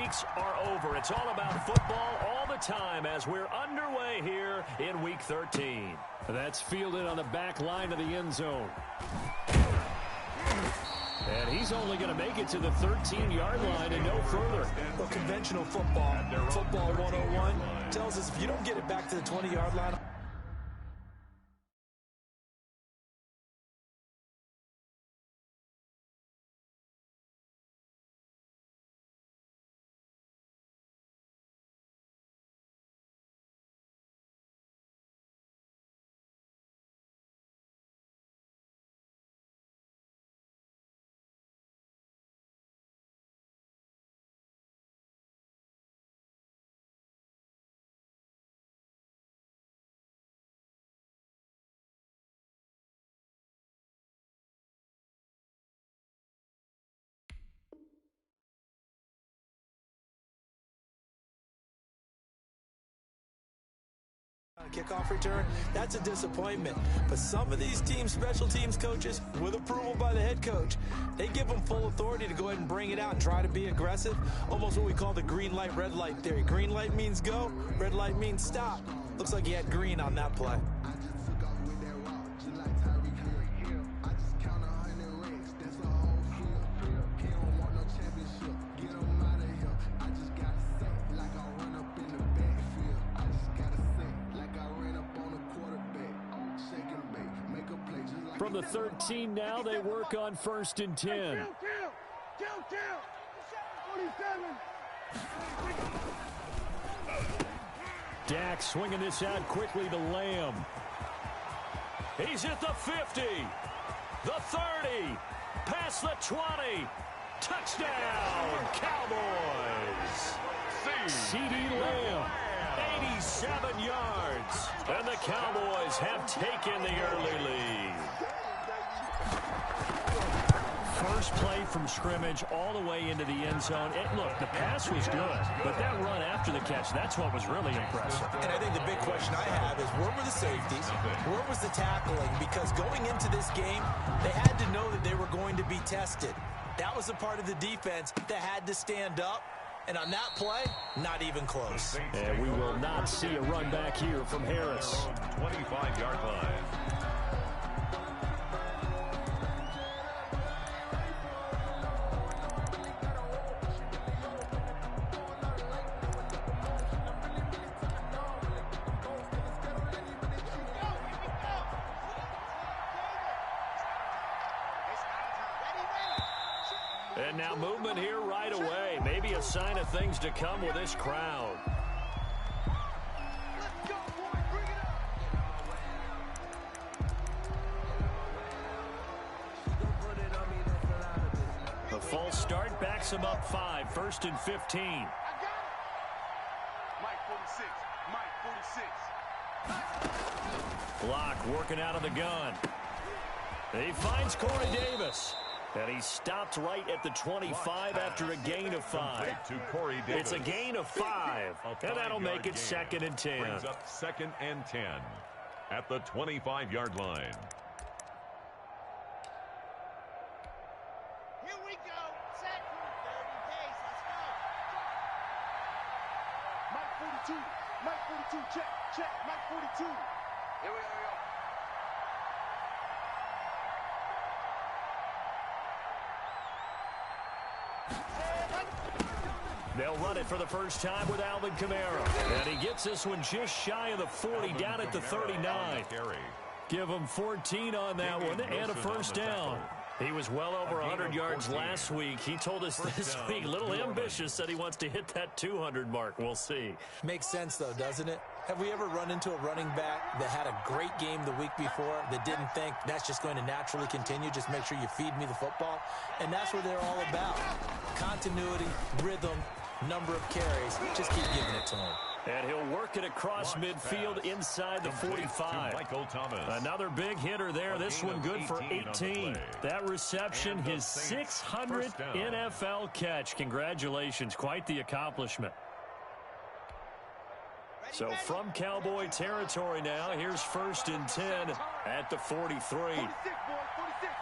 weeks are over. It's all about football all the time as we're underway here in Week 13. That's fielded on the back line of the end zone. And he's only going to make it to the 13-yard line and no further. Well, conventional football 101, tells us if you don't get it back to the 20-yard line. Kickoff return, that's a disappointment. But some of these teams, special teams coaches, with approval by the head coach, they give them full authority to go ahead and bring it out and try to be aggressive. Almost what we call the green light, red light theory. Green light means go, red light means stop. Looks like he had green on that play. From the 13 now, they work on 1st and 10. Dak swinging this out quickly to Lamb. He's at the 50, the 30, past the 20. Touchdown, Cowboys. CeeDee Lamb, 87 yards. And the Cowboys have taken the early lead. First play from scrimmage all the way into the end zone. Look, the pass was good, but that run after the catch, that's what was really impressive. And I think the big question I have is where were the safeties? Where was the tackling? Because going into this game, they had to know that they were going to be tested. That was a part of the defense that had to stand up. And on that play, not even close. And we will not see a run back here from Harris. 25-yard line. And now movement here right away. Maybe a sign of things to come with this crowd. The false start backs him up 5. 1st and 15. Mike 46. Mike 46. Block working out of the gun. He finds Corey Davis. And he stopped right at the 25 after a gain of 5. It's a gain of 5. And that'll make it 2nd and 10. Brings up 2nd and 10 at the 25-yard line. Here we go. Set. 30 pace. Let's go. Mike 42. Mike 42. Check. Check. Mike 42. Here we go. They'll run it for the first time with Alvin Kamara. And he gets this one just shy of the 40, down at the 39. Give him 14 on that one and a first down. He was well over 100 yards last week. He told us this week, a little ambitious, said he wants to hit that 200 mark. We'll see. Makes sense, though, doesn't it? Have we ever run into a running back that had a great game the week before that didn't think that's just going to naturally continue? Just make sure you feed me the football. And that's what they're all about. Continuity, rhythm, number of carries. Just keep giving it to him. And he'll work it across midfield inside the 45. Another big hitter there. This one good for 18. That reception, his 600th NFL catch. Congratulations. Quite the accomplishment. So from Cowboy territory now, here's 1st and 10 at the 43. 46, boy, 46.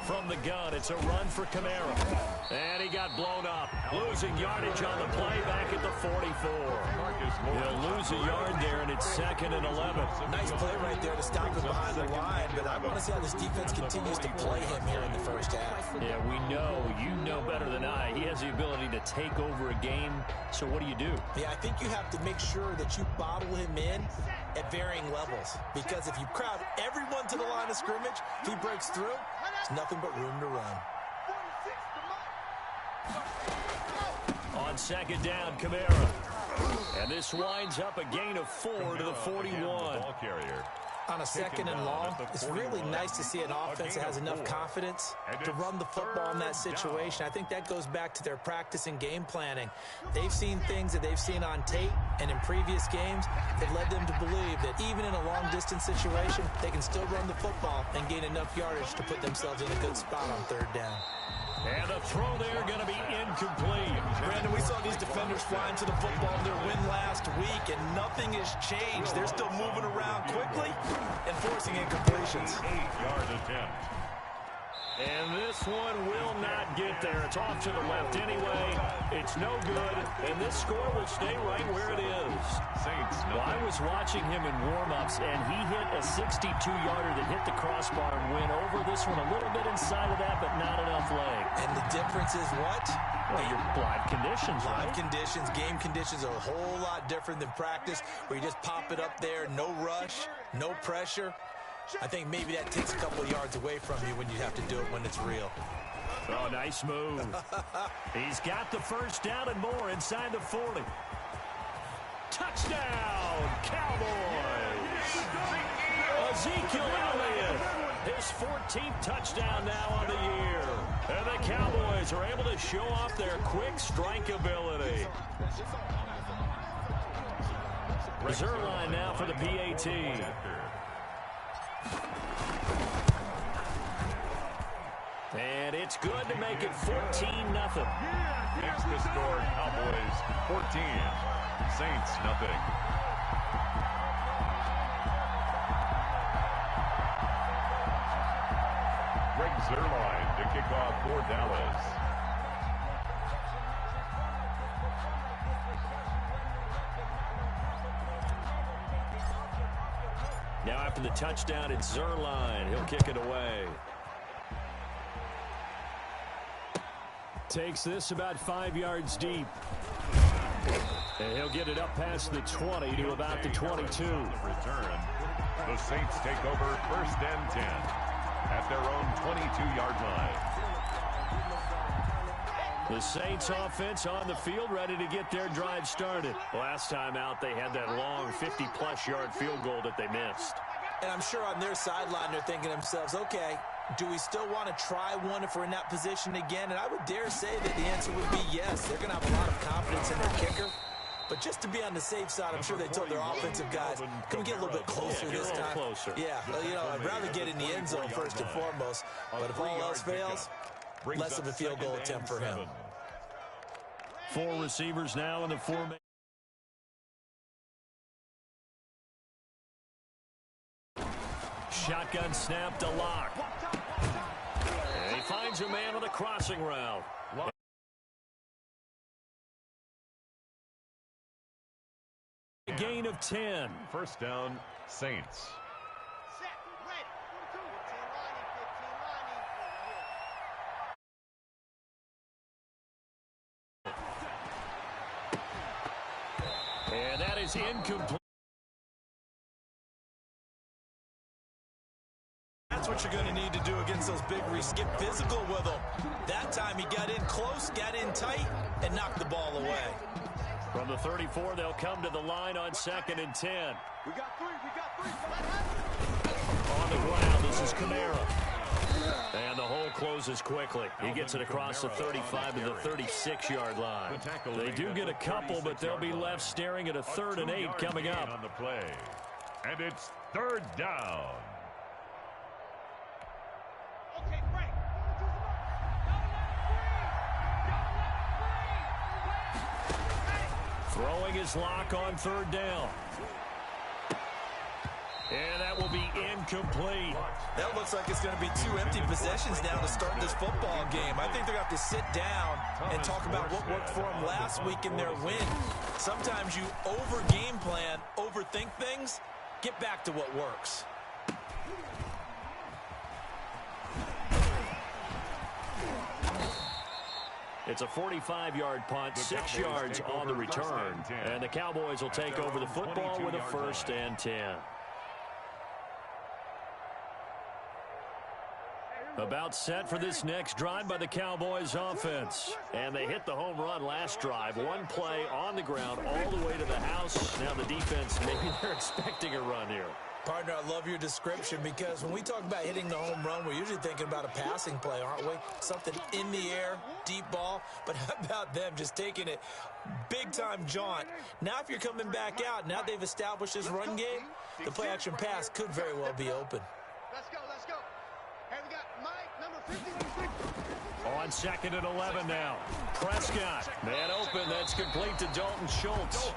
From the gun, it's a run for Kamara. And he got blown up. Losing yardage on the play back at the 44. He'll lose a yard there, and it's 2nd and 11. Nice play right there to stop him behind the line, but I want to see how this defense continues to play him here in the first half. Yeah, we know. You know better than I. He has the ability to take over a game, so what do you do? Yeah, I think you have to make sure that you bottle him in at varying levels, because if you crowd everyone to the line of scrimmage, if he breaks through, there's nothing but room to run. On 2nd down, Kamara. And this winds up a gain of 4 to the 41. Ball carrier. On a 2nd and long, it's really nice to see an offense that has enough confidence to run the football in that situation. I think that goes back to their practice and game planning. They've seen things that they've seen on tape and in previous games that led them to believe that even in a long-distance situation, they can still run the football and gain enough yardage to put themselves in a good spot on 3rd down. And the throw there going to be incomplete. Brandon, we saw these defenders flying to the football in their win last week, and nothing has changed. They're still moving around quickly and forcing incompletions. 8-yard attempt. And this one will not get there. It's off to the left anyway. It's no good, and this score will stay right where it is. Saints. Well, I was watching him in warm-ups, and he hit a 62-yarder that hit the crossbar and went over this one a little bit inside of that, but not enough leg. And the difference is what? Well, your live conditions, right? Live conditions, game conditions are a whole lot different than practice, where you just pop it up there, no rush, no pressure. I think maybe that takes a couple of yards away from you when you have to do it when it's real. Oh, nice move. He's got the 1st down and more inside the 40. Touchdown, Cowboys. Ezekiel Elliott, his 14th touchdown now on the year. And the Cowboys are able to show off their quick strike ability. Reserve line now for the PAT. And it's good to make it 14-0. Makes the score Cowboys 14. Saints nothing. Greg Zuerlein to kick off for Dallas. Now after the touchdown, it's Zuerlein. He'll kick it away. Takes this about 5 yards deep. And he'll get it up past the 20 to about the 22. Return. The Saints take over 1st and 10 at their own 22-yard line. The Saints offense on the field, ready to get their drive started. Last time out, they had that long 50-plus yard field goal that they missed. And I'm sure on their sideline they're thinking to themselves, okay, do we still want to try one if we're in that position again? And I would dare say that the answer would be yes. They're going to have a lot of confidence in their kicker. But just to be on the safe side, I'm sure they told their offensive guys, can we get a little bit closer this time? Closer. Yeah, well, you know, I'd rather get in the end zone first and foremost. But if all else fails, less of a field goal attempt for him. 4 receivers now in the formation. Shotgun snap to Lock. And he finds a man on the crossing route. A gain of 10. 1st down, Saints. And that is incomplete. That's what you're going to need to do against those big receivers. Get physical with them. That time he got in close, got in tight, and knocked the ball away. From the 34, they'll come to the line on 2nd and 10. We got three. On the ground, this is Kamara. And the hole closes quickly. He gets it across the 35 to the 36-yard line. They do get a couple, but they'll be left staring at a 3rd and 8 coming up. On the play. And it's 3rd down. Okay, Frank. Throwing his Lock on 3rd down. And that will be incomplete. That looks like it's going to be 2 empty possessions now to start this football game. I think they're going to have to sit down and talk about what worked for them last week in their win. Sometimes you over-game plan, overthink things. Get back to what works. It's a 45-yard punt, 6 yards on the return. And the Cowboys will take over the football with a 1st and 10. About set for this next drive by the Cowboys offense. And they hit the home run last drive. 1 play on the ground all the way to the house. Now the defense, maybe they're expecting a run here. Partner, I love your description because when we talk about hitting the home run, we're usually thinking about a passing play, aren't we? Something in the air, deep ball. But how about them just taking it big-time jaunt? Now if you're coming back out, now they've established this run game, the play-action pass could very well be open. Let's go, let's go. Hey, we got Mike, number 56. On 2nd and 11 now. Prescott, man open, that's complete to Dalton Schultz.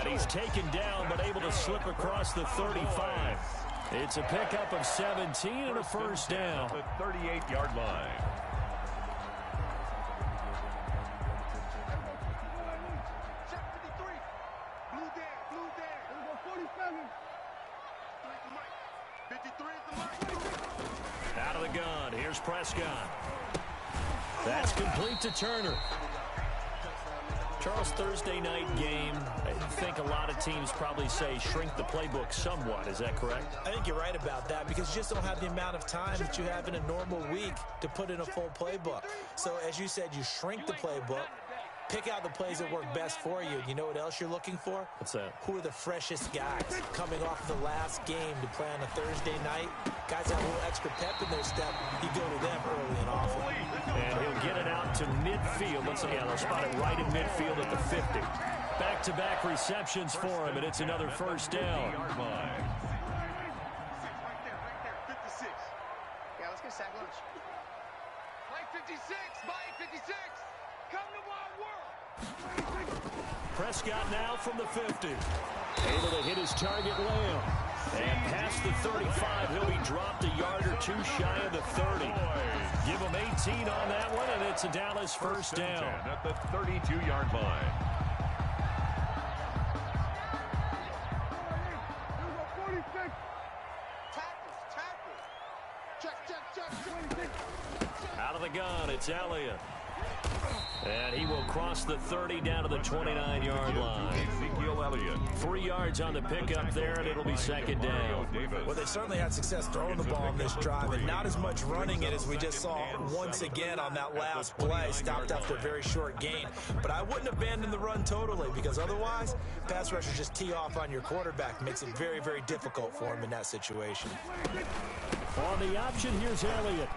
And he's taken down, but able to slip across the 35. It's a pickup of 17 and a 1st down. The 38-yard line. Check 53. Blue there. There we go, 47. 53 is the mic. Out of the gun, here's Prescott. That's complete to Turner. Charles, Thursday night game, I think a lot of teams probably say shrink the playbook somewhat. Is that correct? I think you're right about that because you just don't have the amount of time that you have in a normal week to put in a full playbook. So as you said, you shrink the playbook, pick out the plays that work best for you. You know what else you're looking for? What's that? Who are the freshest guys coming off the last game to play on a Thursday night? Guys have a little extra pep in their step. You go to them early and often. And he'll get it out to midfield. Let's see, they'll spot it right in midfield at the 50. Back-to-back receptions for him, and it's another 1st down. Right there, 56. Yeah, let's get sack lunch. Mike 56, Mike 56. Come to my world. Prescott now from the 50. Able to hit his target Lamb. And past the 35, he'll be dropped a yard or 2 shy of the 30. Give him 18 on that one, and it's a Dallas 1st down. At the 32-yard line. Check. Out of the gun, it's Elliott. And he will cross the 30 down to the 29-yard line. Ezekiel Elliott. 3 yards on the pickup there, and it'll be 2nd down. Well, they certainly had success throwing the ball in this drive, and not as much running it as we just saw once again on that last play. Stopped after a very short gain. But I wouldn't abandon the run totally, because otherwise, pass rushers just tee off on your quarterback. Makes it very, very difficult for him in that situation. On the option, here's Elliott.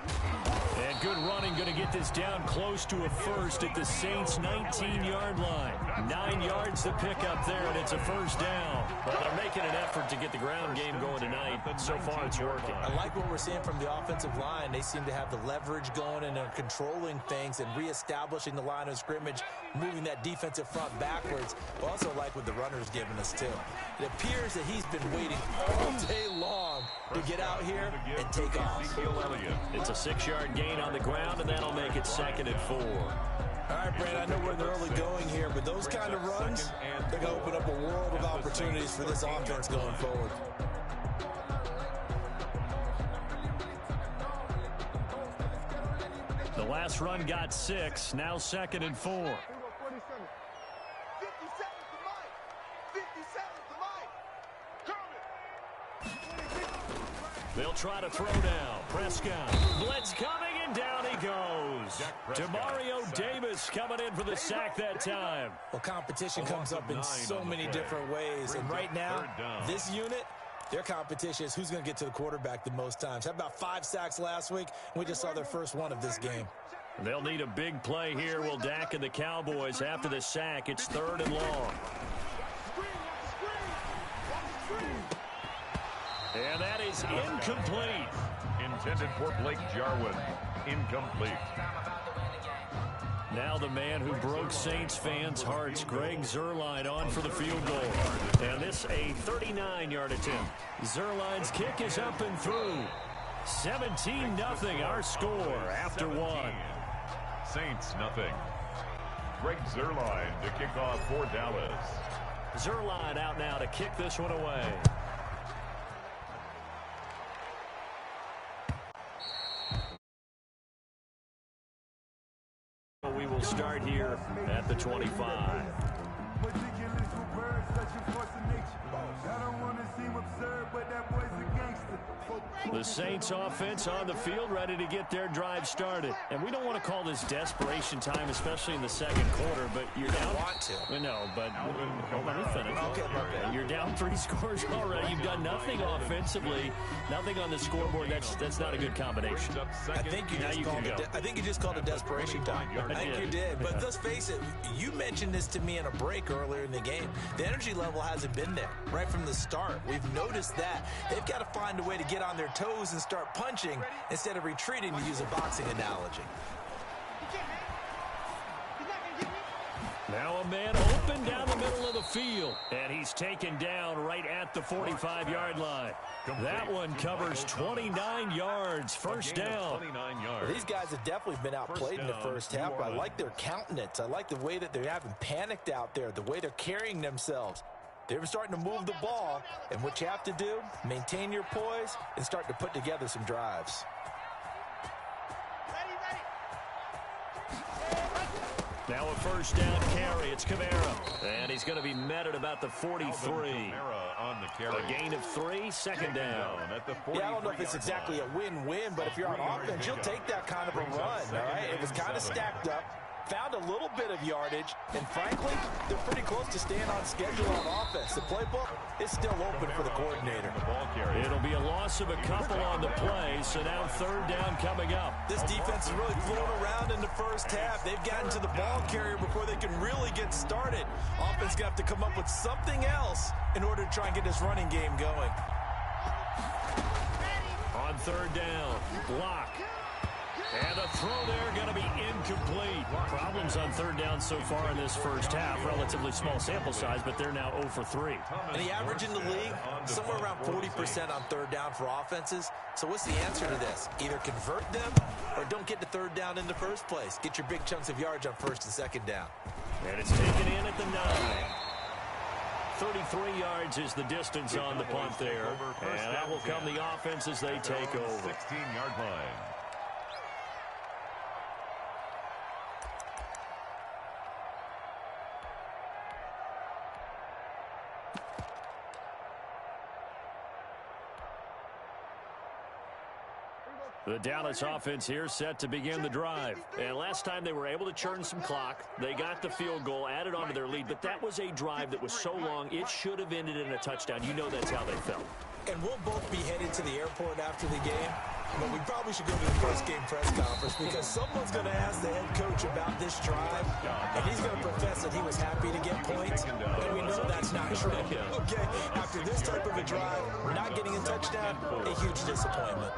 And good running, going to get this down close to a 1st at the Saints' 19-yard line. 9 yards to pick up there, and it's a 1st down. But they're making an effort to get the ground game going tonight. So far, it's working. I like what we're seeing from the offensive line. They seem to have the leverage going and are controlling things and reestablishing the line of scrimmage, moving that defensive front backwards. But also like what the runner's giving us, too. It appears that he's been waiting all day long to get out here and take off. It's a 6-yard gain on the ground, and that'll make it 2nd and 4. All right, Brad, I know we're in the early going here, but those kind of runs, they're going to open up a world of opportunities for this offense going forward. The last run got 6, now 2nd and 4. 57 to Mike. 57 to Mike. Coming. They'll try to throw down. Prescott. Blitz coming, and down he goes. Demario Davis coming in for the sack that time. Well, competition comes up in so many different ways. And right now, this unit, their competition is who's going to get to the quarterback the most times. Had about 5 sacks last week. We just saw their first one of this game. They'll need a big play here. Will Dak and the Cowboys after the sack. It's 3rd and long. And that is incomplete. Intended for Blake Jarwin. Incomplete. Now the man who broke Saints fans' hearts, Greg Zuerlein, on for the field goal. And this a 39-yard attempt. Zuerlein's kick is up and through. 17-0 our score after 17. one. Saints nothing. Greg Zuerlein to kick off for Dallas. Zuerlein out now to kick this one away. We will start here at the 25. The Saints offense on the field, ready to get their drive started. And we don't want to call this desperation time, especially in the second quarter, but you're down. Want to. No, but let me finish. Okay. You're down 3 scores already. You've done nothing offensively, nothing on the scoreboard. That's not a good combination. I think you just called it desperation time. I think you did. But let's face it, you mentioned this to me in a break earlier in the game. The energy level hasn't been there right from the start. We've noticed that. They've got to find a way to get on their toes and start punching instead of retreating, to use a boxing analogy. Now a man open down the middle of the field, and he's taken down right at the 45-yard line. That one covers 29 yards, first down. Well, these guys have definitely been outplayed in the first half, but I like their countenance. I like the way that they haven't panicked out there, the way they're carrying themselves. They're starting to move the ball, and what you have to do, maintain your poise and start to put together some drives. Now a first down carry. It's Kamara. And he's going to be met at about the 43. On the carry. A gain of 3, second down. At the Yeah, I don't know if it's exactly a win-win, but if you're on offense, you'll take that kind of a run, all right? It was kind of stacked up, found a little bit of yardage, and frankly, they're pretty close to staying on schedule on offense. The playbook is still open for the coordinator. It'll be a loss of a couple on the play, so now third down coming up. This defense is really flown around in the first half. They've gotten to the ball carrier before they can really get started. Offense going to have to come up with something else in order to try and get this running game going. On third down, block. And the throw there going to be incomplete. Problems on third down so far in this first half. Relatively small sample size, but they're now 0 for 3. And the average in the league, somewhere around 40% on third down for offenses. So what's the answer to this? Either convert them or don't get to third down in the first place. Get your big chunks of yards on first and second down. And it's taken in at the 9. 33 yards is the distance on the punt there. And that will come the offense as they take over. 16-yard line. The Dallas offense here set to begin the drive. And last time they were able to churn some clock. They got the field goal, added on to their lead. But that was a drive that was so long, it should have ended in a touchdown. You know that's how they felt. And we'll both be headed to the airport after the game. But we probably should go to the post-game press conference because someone's going to ask the head coach about this drive. And he's going to profess that he was happy to get points. And we know that's not true. Okay, after this type of a drive, not getting a touchdown, a huge disappointment.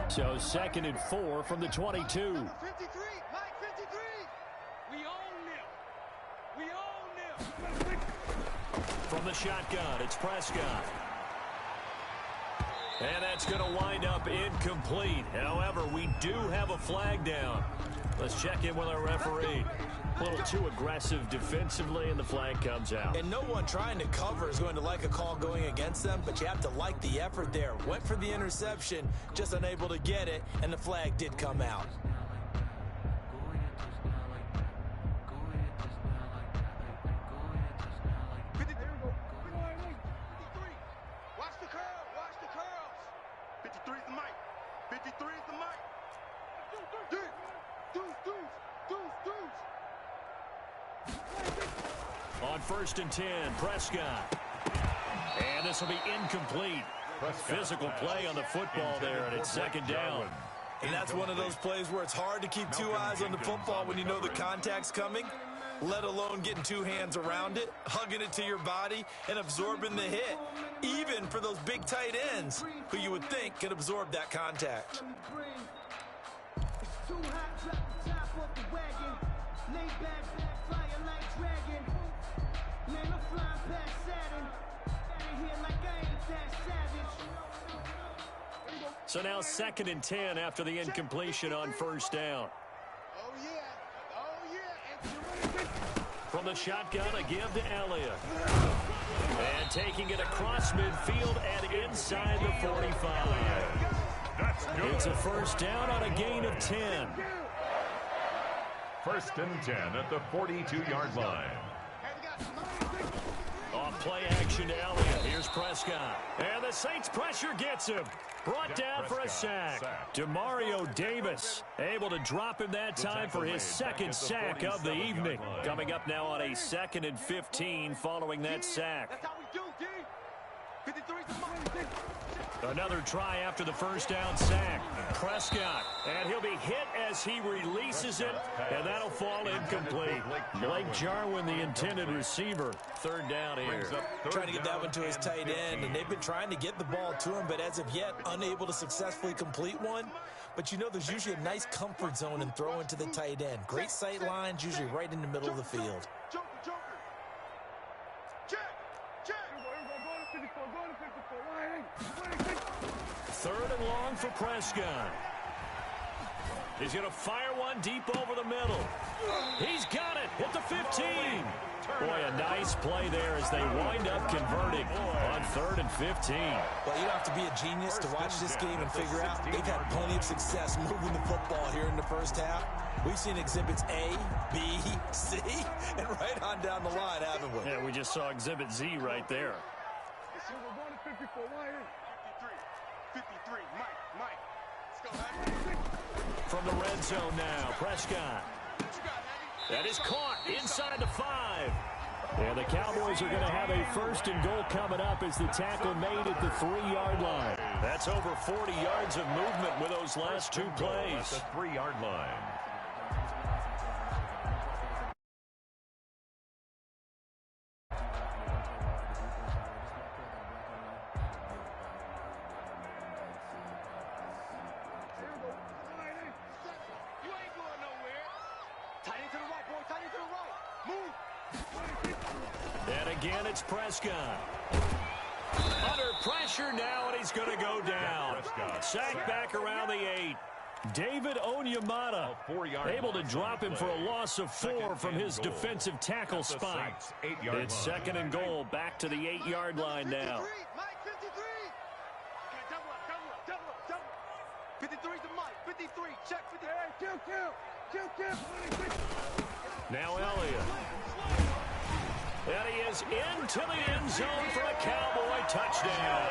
So 2nd and 4 from the 22. 53, Mike 53. We own them. We own them. From the shotgun, it's Prescott. And that's going to wind up incomplete. However, we do have a flag down. Let's check in with our referee. A little too aggressive defensively, and the flag comes out. And no one trying to cover is going to like a call going against them, but you have to like the effort there. Went for the interception, just unable to get it, and the flag did come out. Watch the curl. Watch the curls. 53 is the mic. 53 is the mic. Deuce. On 1st and 10, Prescott. And this will be incomplete. Physical play on the football there, and it's 2nd down. And that's one of those plays where it's hard to keep 2 eyes on the football when you know the contact's coming, let alone getting 2 hands around it, hugging it to your body, and absorbing the hit, even for those big tight ends who you would think could absorb that contact. So now 2nd and 10 after the incompletion on first down. Oh, yeah. Oh, yeah. From the shotgun, a give to Elliott. And taking it across midfield and inside the 45. That's good. It's a first down on a gain of 10. 1st and 10 at the 42-yard line. Off play action to Elliott. Here's Prescott. And the Saints pressure gets him. Brought down for a sack. Demario Davis able to drop him that time for his 2nd sack of the evening. Coming up now on a 2nd and 15 following that sack. That's how we do, D. 53's the money. Another try after the first down sack. Prescott, and he'll be hit as he releases it, and that'll fall incomplete. Blake Jarwin, the intended receiver. 3rd down here. Trying to get that one to his tight end, and they've been trying to get the ball to him, but as of yet, unable to successfully complete one. But you know, there's usually a nice comfort zone in throwing to the tight end. Great sight lines, usually right in the middle of the field. Joker. Check. 3rd and long for Prescott. He's going to fire one deep over the middle. He's got it at the 15. Boy, a nice play there as they wind up converting on 3rd and 15. Well, you don't have to be a genius to watch this game and figure out they've had plenty of success moving the football here in the first half. We've seen exhibits A, B, C, and right on down the line, haven't we? Yeah, we just saw exhibit Z right there. 53, Mike. Let's go, man. From the red zone now, Prescott. That is caught inside the 5. And the Cowboys are going to have a 1st and goal coming up as the tackle made at the 3-yard line. That's over 40 yards of movement with those last 2 plays. At the 3-yard line. And again, it's Prescott. Under pressure now, and he's going to go down. Sack back around the 8. David Onyemata able to drop him for a loss of 4 from his defensive tackle spot. It's 2nd and goal, back to the 8-yard line now. 53's the Mike. 53. Check 53. Now Elliott. And he is into the end zone for a Cowboy touchdown.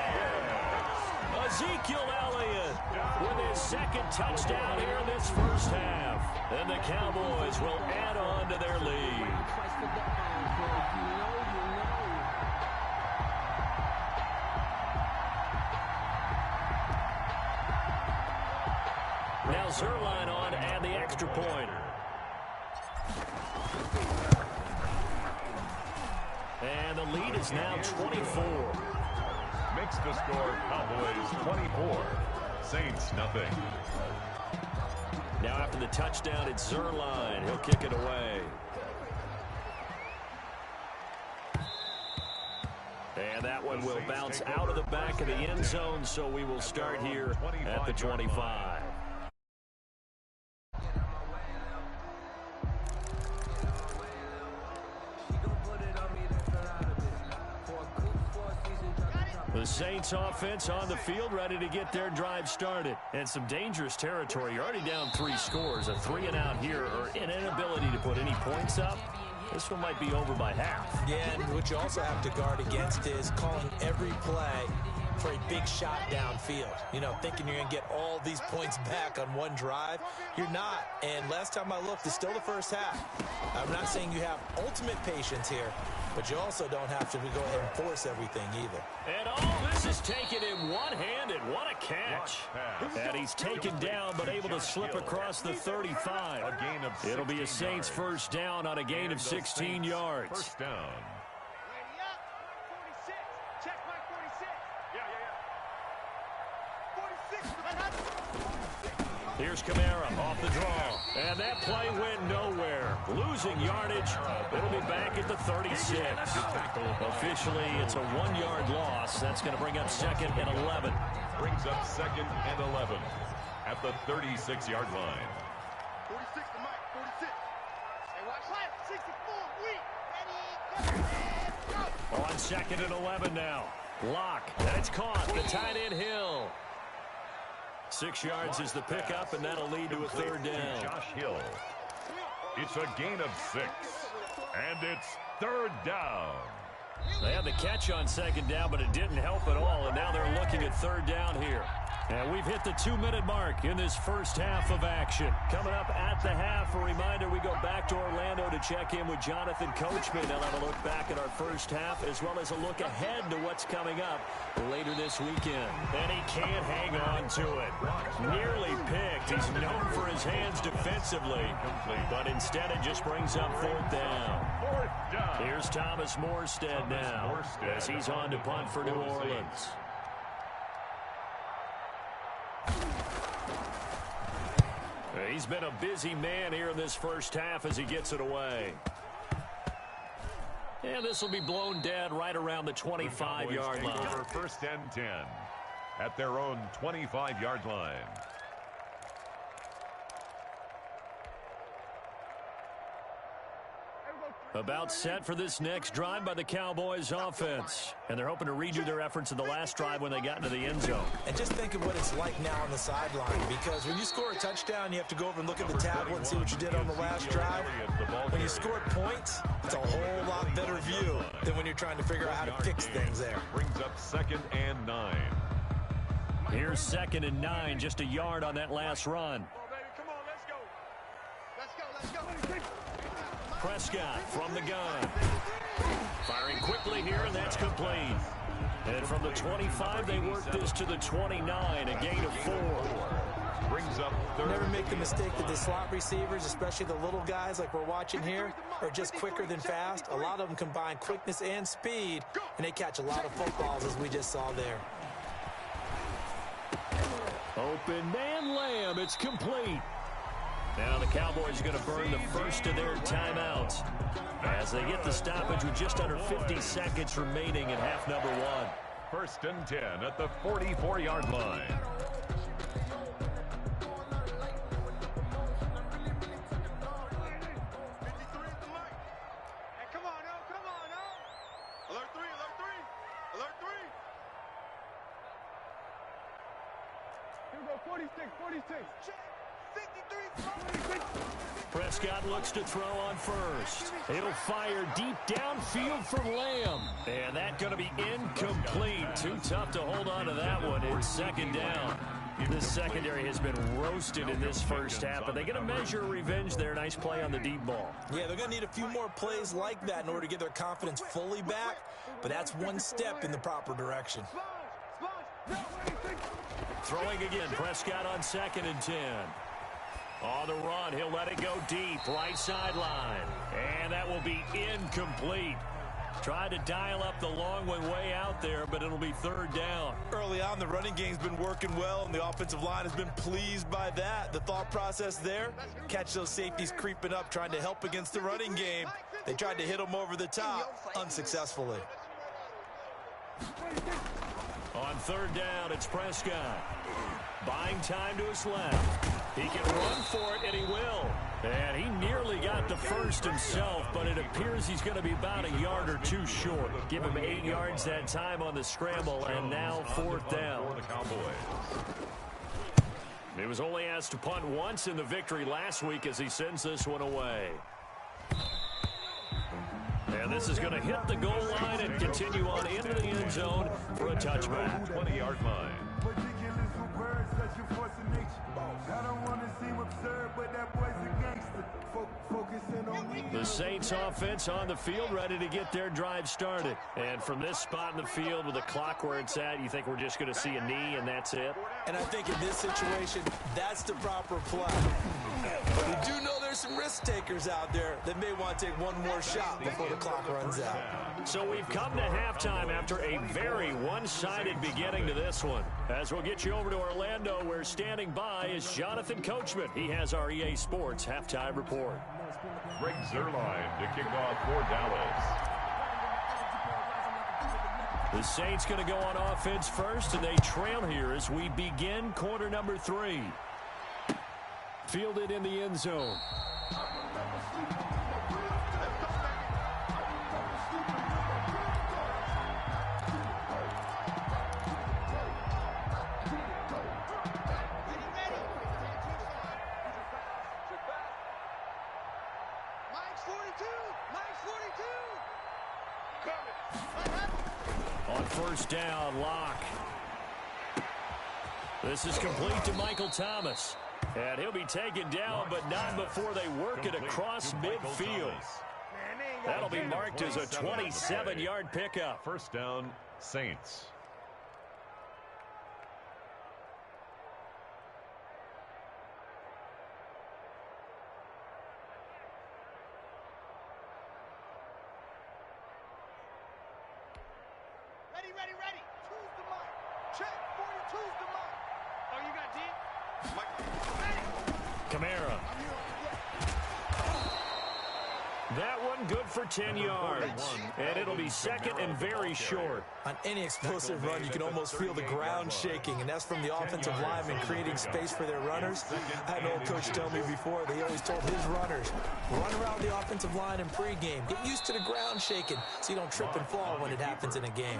Ezekiel Elliott with his 2nd touchdown here in this first half. And the Cowboys will add on to their lead. Now Zerline on and the extra point. And the lead is now 24. Makes the score Cowboys 24. Saints nothing. Now after the touchdown, it's Zerline. He'll kick it away. And that one will bounce out of the back of the end zone, so we will start here at the 25. The Saints offense on the field, ready to get their drive started. And some dangerous territory. You're already down 3 scores. A 3-and-out here, or an inability to put any points up. This one might be over by half. Yeah, and what you also have to guard against is calling every play for a big shot downfield. You know, thinking you're going to get all these points back on one drive. You're not. And last time I looked, it's still the first half. I'm not saying you have ultimate patience here, but you also don't have to go ahead and force everything either. And all this is taken in one-handed. What a catch. And he's taken down but able to slip across the 35. It'll be a Saints first down on a gain of 16 yards. First down. Here's Kamara off the draw. And that play went nowhere. Losing yardage. It'll be back at the 36. Officially, it's a 1-yard loss. That's going to bring up 2nd and 11. Brings up 2nd and 11 at the 36-yard line. 46 to Mike, 46. Hey, watch left, 64, weak. Ready, go. On 2nd and 11 now. Lock, and it's caught. The tight end Hill. 6 yards is the pickup, and that'll lead to a 3rd down. Josh Hill. It's a gain of 6, and it's 3rd down. They had the catch on 2nd down, but it didn't help at all, and now they're looking at 3rd down here. And we've hit the 2-minute mark in this first half of action. Coming up at the half, a reminder, we go back to Orlando to check in with Jonathan Coachman. They'll have a look back at our first half, as well as a look ahead to what's coming up later this weekend. And he can't hang on to it. Nearly picked. He's known for his hands defensively, but instead it just brings up 4th down. Here's Thomas Morstead now, as he's on to punt for New Orleans. He's been a busy man here in this first half as he gets it away. And this will be blown dead right around the 25-yard line. Over 1st and 10 at their own 25-yard line. About set for this next drive by the Cowboys offense. And they're hoping to redo their efforts in the last drive when they got into the end zone. And just think of what it's like now on the sideline, because when you score a touchdown, you have to go over and look at the tablet and see what you did on the last drive. When you scored points, it's a whole lot better view than when you're trying to figure out how to fix things there. Brings up 2nd and 9. Here's 2nd and 9, just a yard on that last run. Come on, let's go. Let's go, let's go. Prescott from the gun. Firing quickly here, and that's complete. And from the 25, they work this to the 29, a gain of 4. Brings up 3rd. Never make the mistake that the slot receivers, especially the little guys like we're watching here, are just quicker than fast. A lot of them combine quickness and speed, and they catch a lot of footballs, as we just saw there. Open man Lamb, it's complete. Now the Cowboys are going to burn the first of their timeouts as they get the stoppage with just under 50 seconds remaining in half number 1. 1st and 10 at the 44-yard line. 46. Prescott looks to throw on first. It'll fire deep downfield for Lamb. And that's going to be incomplete. Too tough to hold on to that one. It's 2nd down. This secondary has been roasted in this first half, but they're going to measure revenge there. Nice play on the deep ball. Yeah, they're going to need a few more plays like that in order to get their confidence fully back, but that's one step in the proper direction. Throwing again, Prescott on 2nd and 10. On the run, he'll let it go deep, right sideline. And that will be incomplete. Tried to dial up the long one way out there, but it'll be 3rd down. Early on, the running game's been working well, and the offensive line has been pleased by that. The thought process there, catch those safeties creeping up, trying to help against the running game. They tried to hit them over the top, unsuccessfully. On 3rd down, it's Prescott. Buying time to his left. He can run for it, and he will. And he nearly got the first himself, but it appears he's going to be about a yard or two short. Give him 8 yards that time on the scramble, and now 4th down. He was only asked to punt once in the victory last week as he sends this one away. And this is going to hit the goal line and continue on into the end zone for a touchback. 20-yard line. The Saints offense on the field, ready to get their drive started. And from this spot in the field with the clock where it's at, you think we're just going to see a knee and that's it? And I think in this situation, that's the proper play. But we do know there's some risk takers out there that may want to take one more shot before the clock runs out. So we've come to halftime after a very one-sided beginning to this one. As we'll get you over to Orlando, where standing by is Jonathan Coachman. He has our EA Sports halftime report. Greg Zuerlein to kick off for Dallas. The Saints going to go on offense first, and they trail here as we begin quarter number 3. Fielded in the end zone. On first down, Locke. This is complete to Michael Thomas. And he'll be taken down, but not before they work it across midfield. That'll be marked as a 27-yard pickup. First down, Saints. Ready. Two's the mark. Check. 42's the mark. Oh, you got deep? Kamara. That one good for 10 yards. And it'll be second and very short. On any explosive run, you can almost feel the ground shaking, and that's from the offensive linemen creating space for their runners. I had an old coach tell me before, they always told his runners, run around the offensive line in pregame. Get used to the ground shaking so you don't trip and fall when it happens in a game.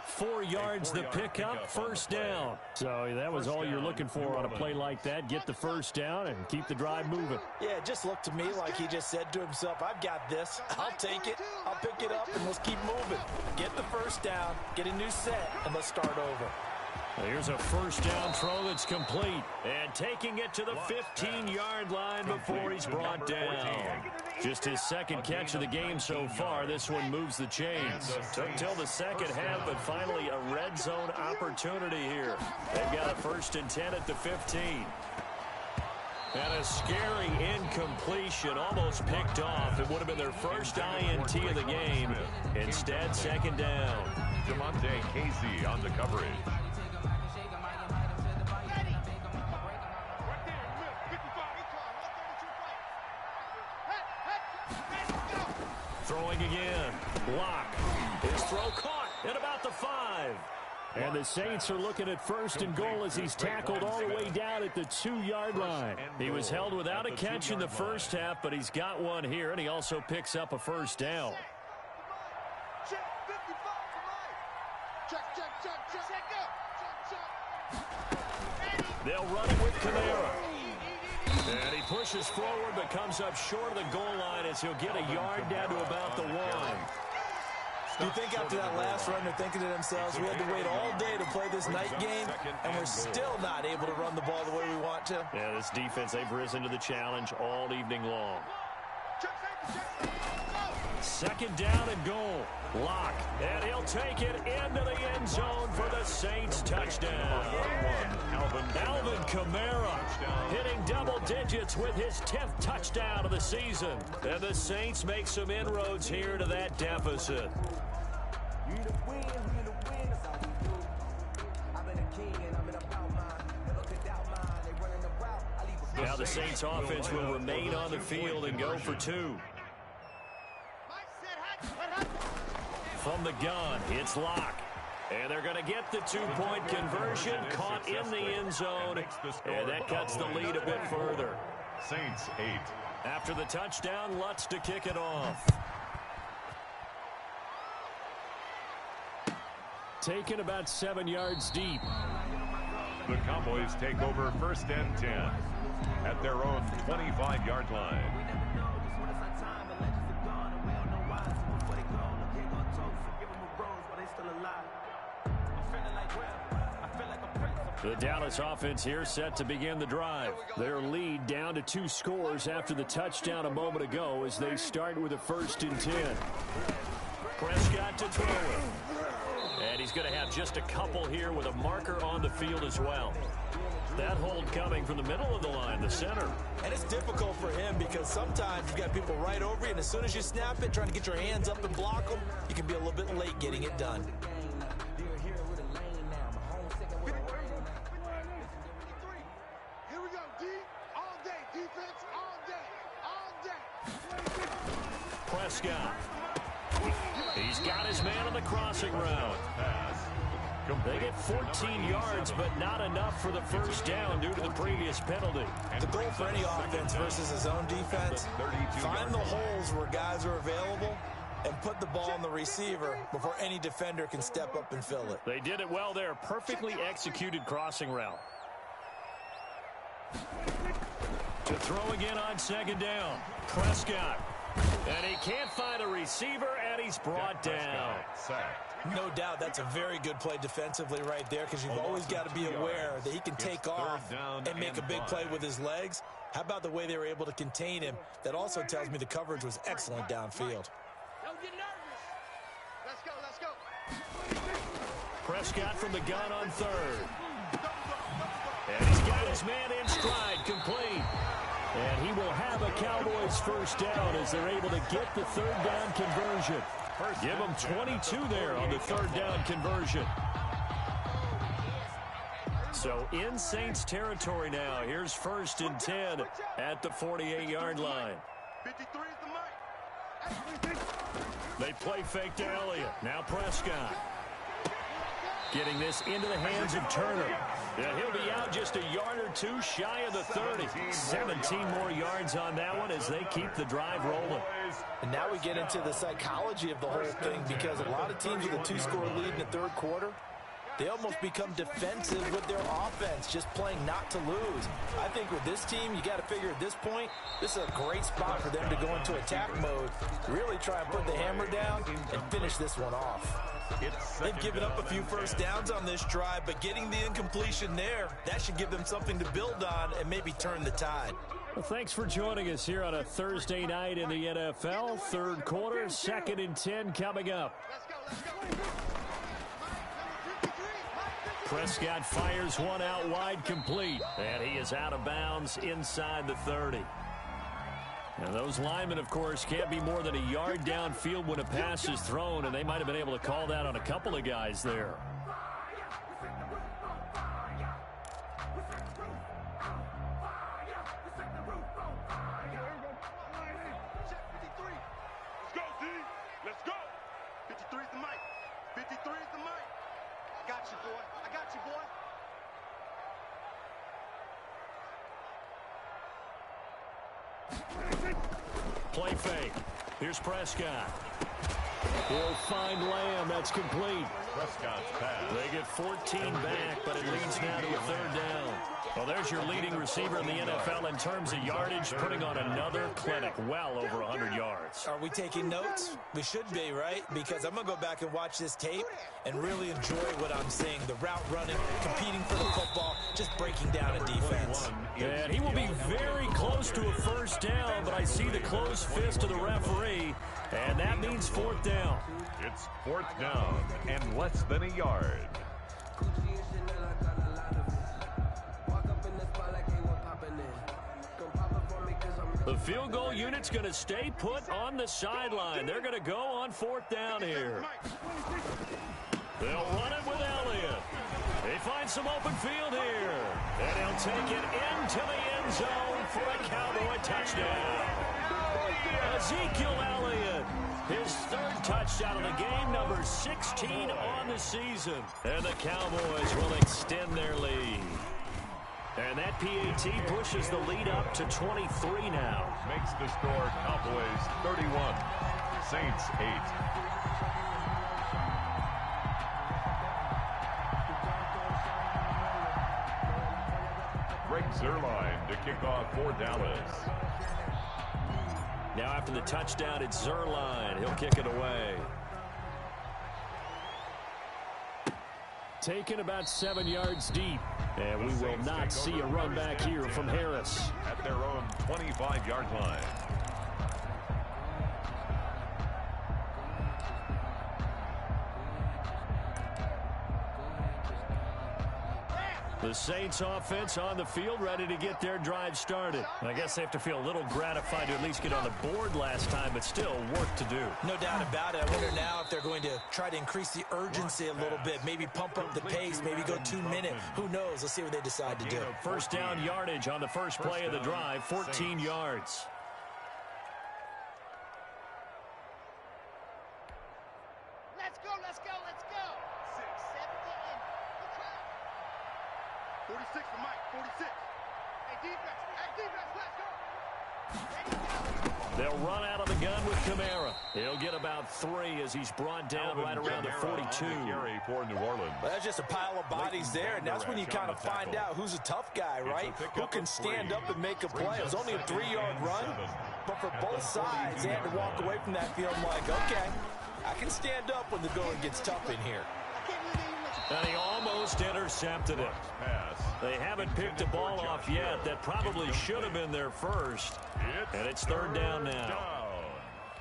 4 yards the pickup, first down. So that was all you're looking for on a play like that. Get the first down and keep the drive moving. Yeah, it just looked to me like he just said to himself, I've got this. I'll take it. I'll pick it up, and let's keep moving. Get the first down, get a new set, and let's start over. Here's a first down throw that's complete. And taking it to the 15-yard line before he's brought down. Just his second catch of the game so far. This one moves the chains. Took till the second half, but finally a red zone opportunity here. They've got a 1st and 10 at the 15. And a scary incompletion, almost picked off. It would have been their first INT of the game. Instead, second down. Jamonte Casey on the coverage. Throwing again. Block. His throw caught at about the 5. And the Saints are looking at 1st and goal as he's tackled all the way down at the 2-yard line. He was held without a catch in the first half, but he's got one here, and he also picks up a first down. They'll run it with Kamara. And he pushes forward but comes up short of the goal line as he'll get a yard down to about the 1. Do you think after that last run they're thinking to themselves, we had to wait all day to play this night game, and we're still not able to run the ball the way we want to? Yeah, this defense, they've risen to the challenge all evening long. Second down and goal. Lock. And he'll take it into the end zone for the Saints touchdown. Alvin Kamara hitting double digits with his 10th touchdown of the season. And the Saints make some inroads here to that deficit. Now the Saints offense will remain on the field and go for 2. From the gun, it's Locke. And they're going to get the 2-point conversion, caught in the end zone, and that cuts the lead a bit further. Saints 8. After the touchdown, Lutz to kick it off. Taken about 7 yards deep. The Cowboys take over 1st and 10 at their own 25-yard line. The Dallas offense here set to begin the drive. Their lead down to 2 scores after the touchdown a moment ago as they start with a 1st and 10. Prescott to throw it. And he's going to have just a couple here with a marker on the field as well. That hold coming from the middle of the line, the center. And it's difficult for him because sometimes you got people right over you, and as soon as you snap it, trying to get your hands up and block them, you can be a little bit late getting it done. Here we go, D. All day. Defense all day. All day. Prescott. He's got his man on the crossing route. They get 14 yards, but not enough for the first down due to the previous penalty. The goal for any offense versus his own defense, find the holes where guys are available and put the ball on the receiver before any defender can step up and fill it. They did it well there. Perfectly executed crossing route. To throw again on second down. Prescott. And he can't find a receiver, and he's brought down. No doubt that's a very good play defensively right there, because you've always got to be aware that he can take off and make a big play with his legs. How about the way they were able to contain him? That also tells me the coverage was excellent downfield. Don't get nervous. Let's go, let's go. Prescott from the gun on third. And he's got his man in stride, complete. And he will have a Cowboys first down as they're able to get the third down conversion. Give them 22 there on the third down conversion. So in Saints territory now. Here's 1st and 10 at the 48-yard line. 53 is the mic. They play fake to Elliott. Now Prescott. Getting this into the hands of Turner. Yeah, he'll be out just a yard or two shy of the 30. 17 more yards on that one as they keep the drive rolling. And now we get into the psychology of the whole thing, because a lot of teams with a 2-score lead in the third quarter, they almost become defensive with their offense, just playing not to lose. I think with this team, you got to figure at this point, this is a great spot for them to go into attack mode, really try and put the hammer down and finish this one off. They've given up a few first downs on this drive, but getting the incompletion there, that should give them something to build on and maybe turn the tide. Well, thanks for joining us here on a Thursday night in the NFL. Third quarter, 2nd and 10 coming up. Let's go, let's go. Prescott fires one out wide, complete. And he is out of bounds inside the 30. And those linemen, of course, can't be more than a yard downfield when a pass is thrown, and they might have been able to call that on a couple of guys there. Let's go, D. Let's go. 53 is the mic. 53 is the mic. I got you, boy. I got you, boy. Play fake. Here's Prescott. He'll find Lamb. That's complete. Prescott's pass. They get 14 back, but it leads now to a third down. Well, there's your leading receiver in the NFL in terms of yardage, putting on another clinic, well over 100 yards. Are we taking notes? We should be, right? Because I'm going to go back and watch this tape and really enjoy what I'm seeing. The route running, competing for the football, just breaking down a defense. And he will be very close to a first down, but I see the closed fist of the referee, and that means 4th down. It's 4th down and less than a yard. The field goal unit's going to stay put on the sideline. They're going to go on 4th down here. They'll run it with Elliott. They find some open field here. And he'll take it into the end zone for a Cowboy touchdown. Ezekiel Elliott, his 3rd touchdown of the game, number 16 on the season. And the Cowboys will extend their lead. And that PAT pushes the lead up to 23 now. Makes the score Cowboys 31, Saints 8. Greg Zuerlein to kick off for Dallas. Now after the touchdown, it's Zuerlein. He'll kick it away. Taken about 7 yards deep. And we will not see a run back here from Harris. At their own 25-yard line. The Saints offense on the field, ready to get their drive started. I guess they have to feel a little gratified to at least get on the board last time, but still work to do. No doubt about it. I wonder now if they're going to try to increase the urgency a little bit, maybe pump up the pace, maybe go 2 minutes. Who knows? Let's see what they decide to do. First down yardage on the first play of the drive, 14 yards. Let's go, let's go, let's go. 46 for Mike, 46. Hey, defense, let's go. They'll run out of the gun with Kamara. He'll get about 3 as he's brought down right around the 42. For New Orleans. Well, that's just a pile of bodies there, and that's when you kind of find out who's a tough guy, right? Who can stand up and make a play. It was only a 3-yard run, but for both sides, they had to walk away from that field like, okay, I can stand up when the going gets tough in here. And he almost intercepted it. They haven't picked the ball off yet. That probably should have been their first. And it's third down now.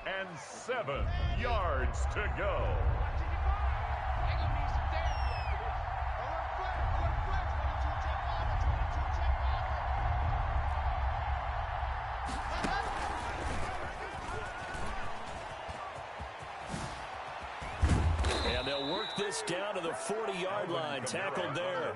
And 7 yards to go. And they'll work this down to the 40-yard line. Tackled there.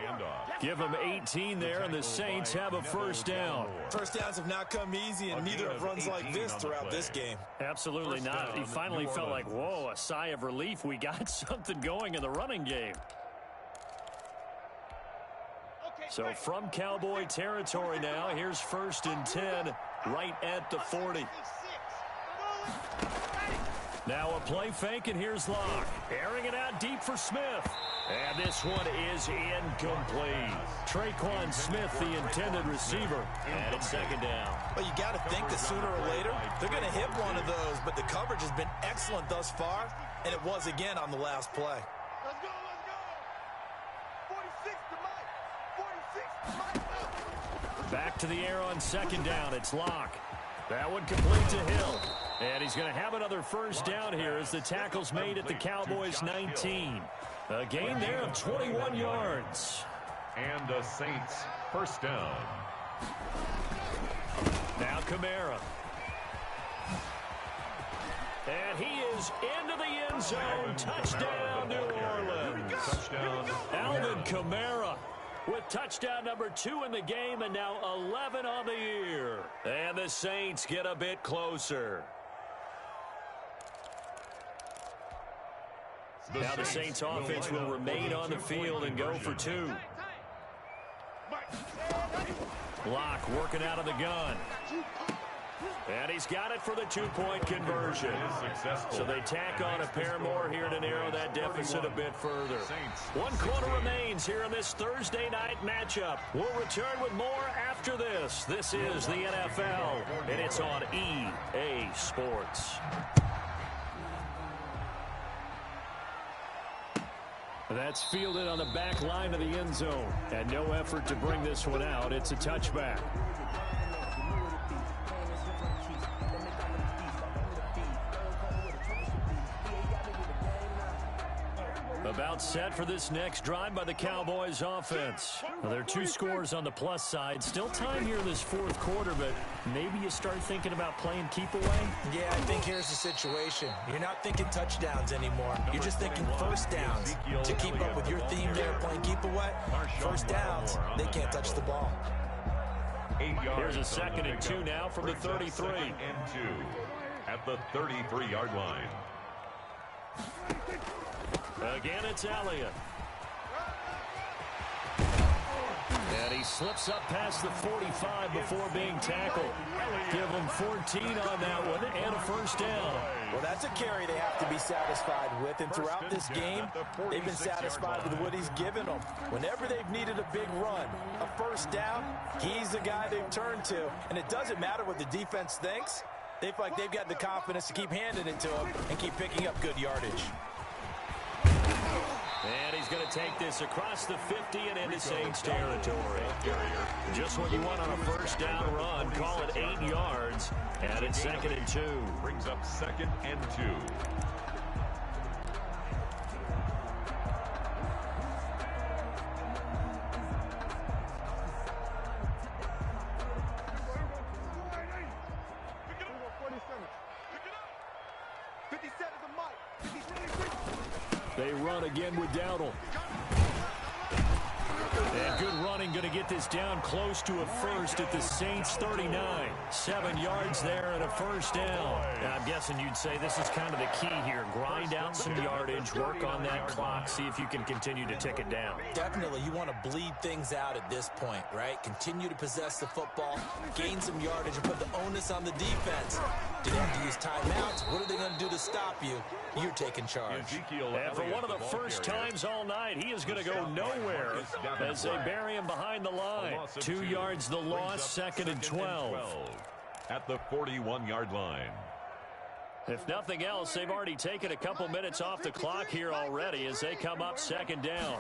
Give them 18 there, and the Saints have a first down. First downs have not come easy, and neither have runs like this throughout this game. Absolutely not. He finally felt like, whoa, a sigh of relief. We got something going in the running game. So from Cowboy territory now, here's 1st and 10 right at the 40. Now a play fake, and here's Locke. Airing it out deep for Smith. And this one is incomplete. Traquan Smith, the intended receiver. And it's second down. Well, you got to think that sooner or later, they're going to hit one of those, but the coverage has been excellent thus far, and it was again on the last play. Let's go, let's go. 46 to Mike. 46 to Mike. Back to the air on second down. It's Locke. That one complete to Hill. And he's going to have another first down here as the tackle's made at the Cowboys' 19. A gain there of 21 yards. And the Saints first down. Now Kamara. And he is into the end zone. Touchdown, New Orleans. Touchdown. Alvin Kamara with touchdown number 2 in the game, and now 11 on the year. And the Saints get a bit closer. Now the Saints offense will remain on the field and go for 2. Locke working out of the gun. And he's got it for the 2-point conversion. So they tack on a pair more here to narrow that deficit a bit further. 1 quarter remains here in this Thursday night matchup. We'll return with more after this. This is the NFL, and it's on EA Sports. That's fielded on the back line of the end zone. And no effort to bring this one out. It's a touchback. About set for this next drive by the Cowboys offense. Well, there are 2 scores on the plus side. Still time here in this 4th quarter, but maybe you start thinking about playing keep away? Yeah, I think here's the situation. You're not thinking touchdowns anymore. You're just thinking first downs. To keep up with your theme there, playing keep away, first downs, they can't touch the ball. Here's a 2nd and 2 now from the 33. 2nd and 2 at the 33-yard line. Again, it's Elliott. And he slips up past the 45 before being tackled. Give him 14 on that one and a first down. Well, that's a carry they have to be satisfied with. And throughout this game, they've been satisfied with what he's given them. Whenever they've needed a big run, a first down, he's the guy they've turned to. And it doesn't matter what the defense thinks. They feel like they've got the confidence to keep handing it to him and keep picking up good yardage. And he's going to take this across the 50 and into Saints territory. Just what you want on a first down run. Call it 8 yards. And it's 2nd and 2. Brings up 2nd and 2. They run again with Dowdle. And good running, going to get this down close to a first at the Saints 39. 7 yards there and a first down. And I'm guessing you'd say this is kind of the key here. Grind out some yardage, work on that clock, see if you can continue to tick it down. Definitely, you want to bleed things out at this point, right? Continue to possess the football, gain some yardage, and put the onus on the defense. Do they have to use timeouts? What are they going to do to stop you? You're taking charge. And for one of the first times all night, he is going to go nowhere as they bury him behind the line. 2 yards the loss, second and 12. At the 41-yard line. If nothing else, they've already taken a couple minutes off the clock here already as they come up second down.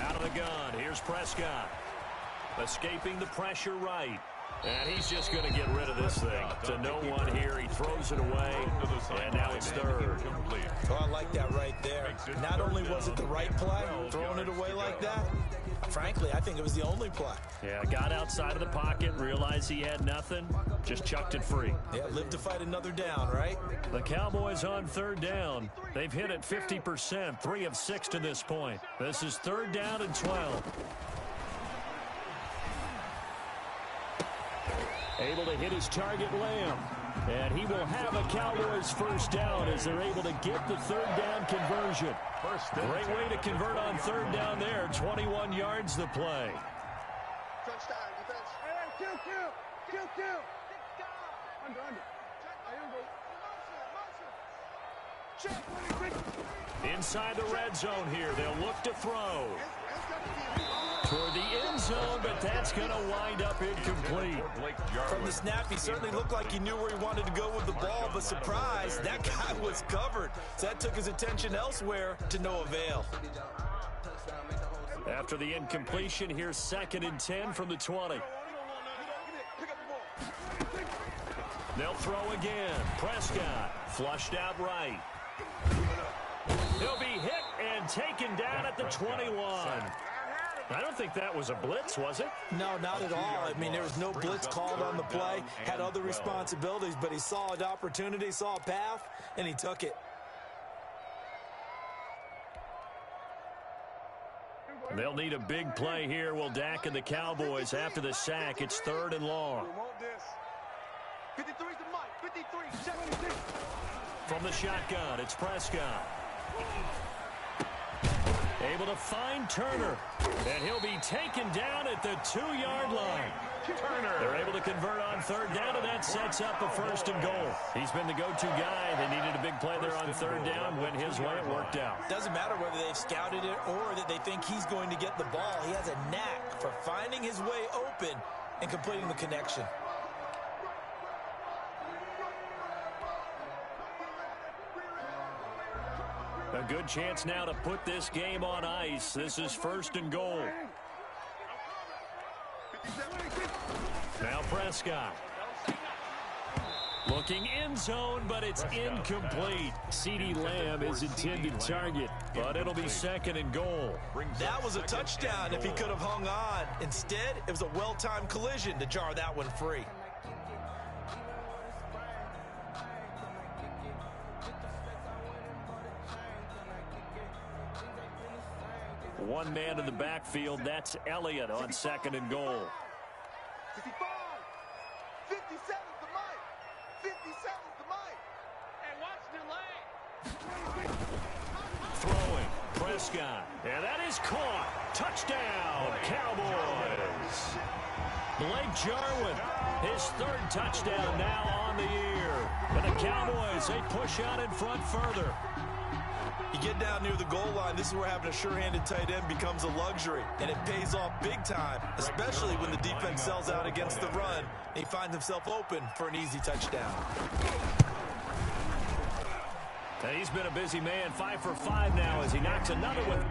Out of the gun, here's Prescott. Escaping the pressure right. And he's just going to get rid of this thing. To no one here, he throws it away, and now it's third. Oh, I like that right there. Not only was it the right play, throwing it away like that, frankly, I think it was the only play. Yeah, got outside of the pocket, realized he had nothing, just chucked it free. Yeah, live to fight another down, right? The Cowboys on third down. They've hit it 50%, 3 of 6 to this point. This is third down and 12. Able to hit his target, Lamb. And he will have a Cowboys first down as they're able to get the third down conversion. Great way to convert on third down there. 21 yards the play. Touchdown, defense. Kill. Under. Inside the red zone here. They'll look to throw. Toward the end zone, but that's going to wind up incomplete. From the snap, he certainly looked like he knew where he wanted to go with the ball, but surprise, that guy was covered. So that took his attention elsewhere to no avail. After the incompletion, here's second and 10 from the 20. They'll throw again. Prescott flushed out right. He'll be hit and taken down at the 21. I don't think that was a blitz, was it? No, not at all. I mean, there was no blitz called on the play. Had other responsibilities, but he saw an opportunity, saw a path, and he took it. They'll need a big play here. Will Dak and the Cowboys after the sack. It's third and long. 53 to Mike. 53. 76. From the shotgun, it's Prescott. Able to find Turner. And he'll be taken down at the 2-yard line. They're able to convert on third down, and that sets up a first and goal. He's been the go-to guy. They needed a big play there on third down. Went his way, it worked out. Doesn't matter whether they've scouted it or that they think he's going to get the ball. He has a knack for finding his way open and completing the connection. A good chance now to put this game on ice. This is first and goal. Now Prescott. Looking end zone, but it's incomplete. CeeDee Lamb is intended target, but it'll be second and goal. That was a touchdown if he could have hung on. Instead, it was a well-timed collision to jar that one free. One man in the backfield, that's Elliott on second and goal. 55. 57 to Mike. 57 to Mike. And watch the lane. Throwing, Prescott. And that is caught. Touchdown, Cowboys. Blake Jarwin, his third touchdown now on the year. And the Cowboys, they push out in front further. You get down near the goal line, this is where having a sure-handed tight end becomes a luxury, and it pays off big time, especially when the defense sells out against the run, and he finds himself open for an easy touchdown. And he's been a busy man, 5 for 5 now as he knocks another one.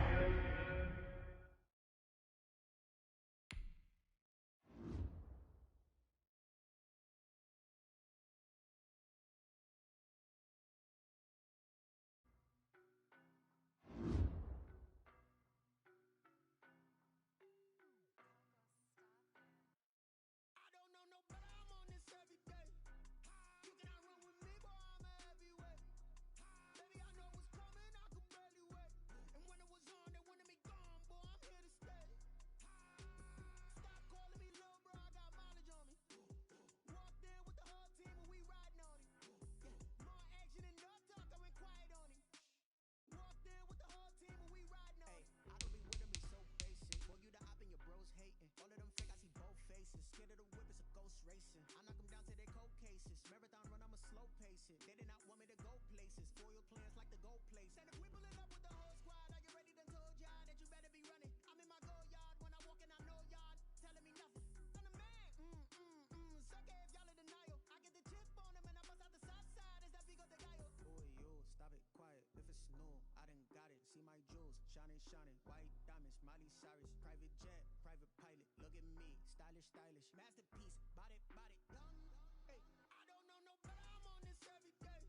stylish. Masterpiece, body, young. Hey, I don't know no better, I'm on this every day.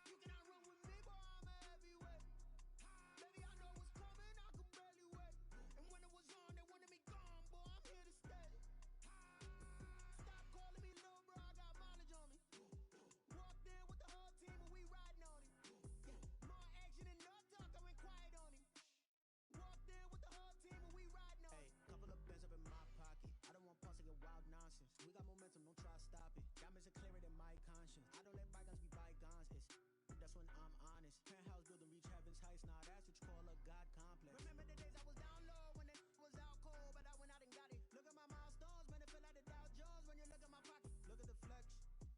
You cannot run with me, boy, I'm a heavyweight. Baby, I know what's coming, I can barely wait. And when it was on, they wanted me gone, boy, I'm here to stay. Stop calling me little bro, I got mileage on me. Walked in with the whole team and we riding on him. Yeah, more action than no talk, I went quiet on him. Walked in with the whole team and we riding on him. Hey, couple of bands up in my pocket. I don't want pulse to get wild nonsense. We got momentum, don't try to stop it. Diamonds are clearer than my conscience. I don't let bygones be bygones. That's when I'm honest. Penthouse building reach heaven's heights. Nah, that's what you call a God complex. Remember the days I was down low when it was out cold, but I went out and got it. Look at my milestones, man, it feel like the Dow Jones when you look at my pocket. Look at the flex,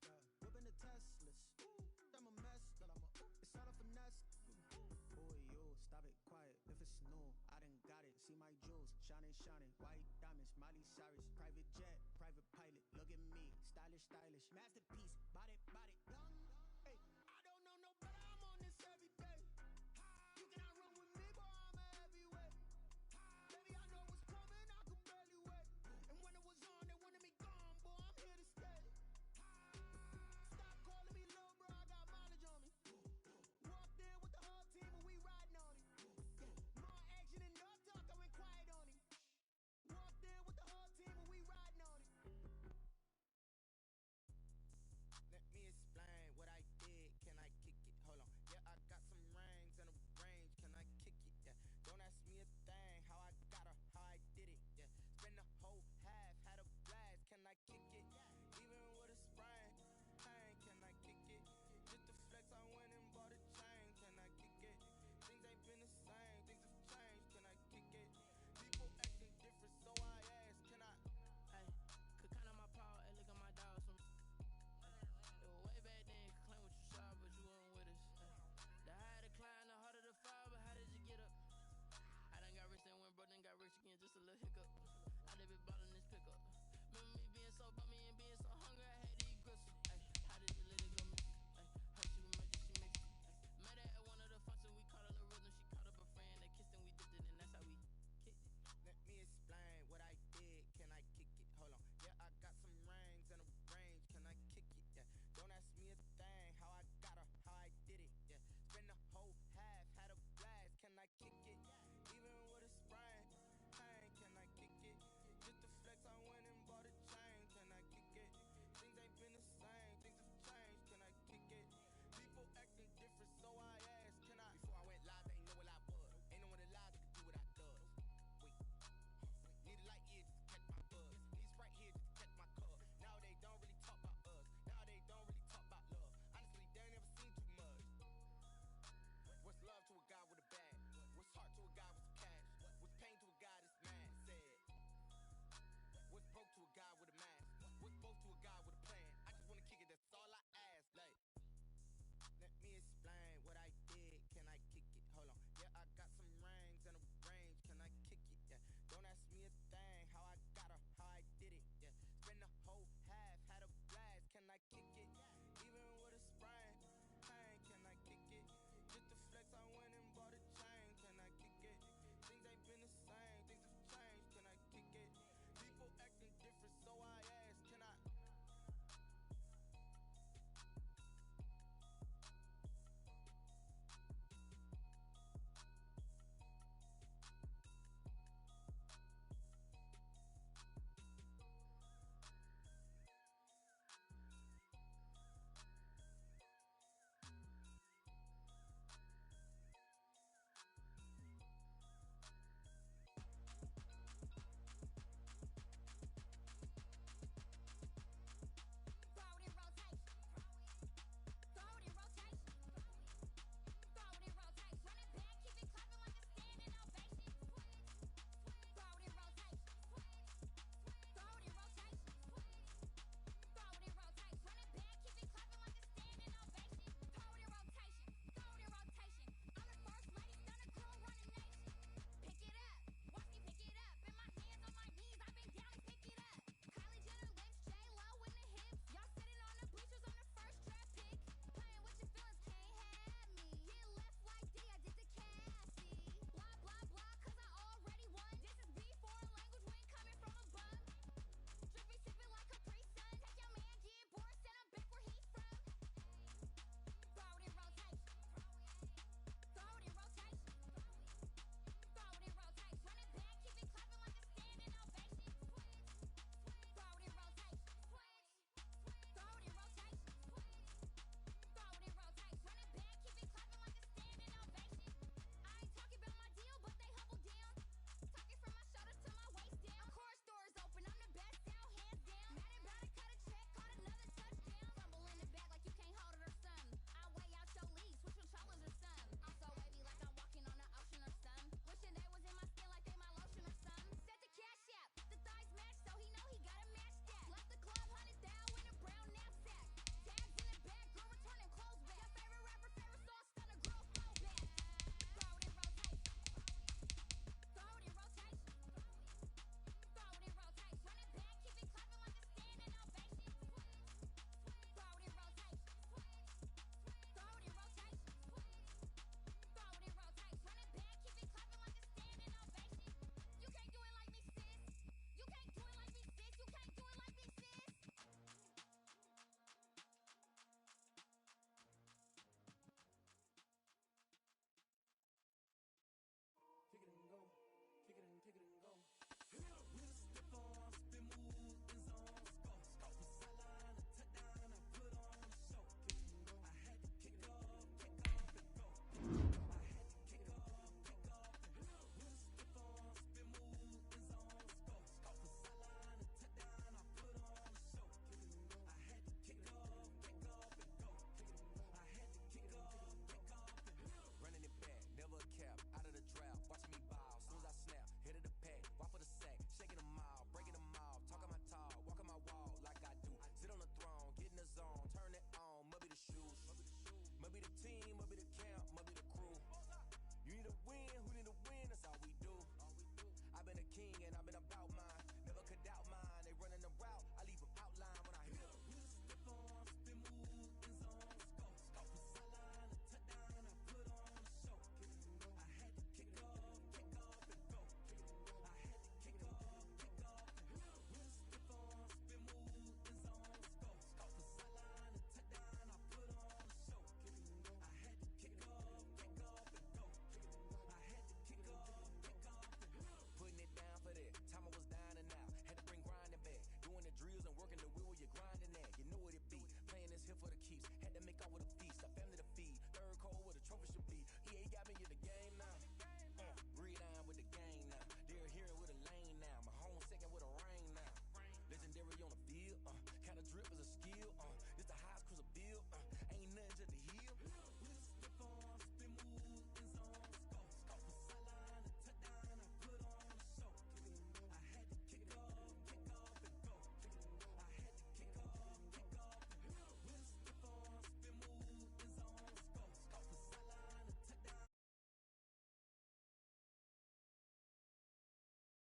yeah. Whipping the Teslas. Ooh, I'm a mess, but it's all a finesse. Boy, yo, stop it, quiet. If it's new, I done got it. See my jewels, shining, white diamonds, Miley Cyrus. Private jet, private pilot. Look at me, stylish. Masterpiece,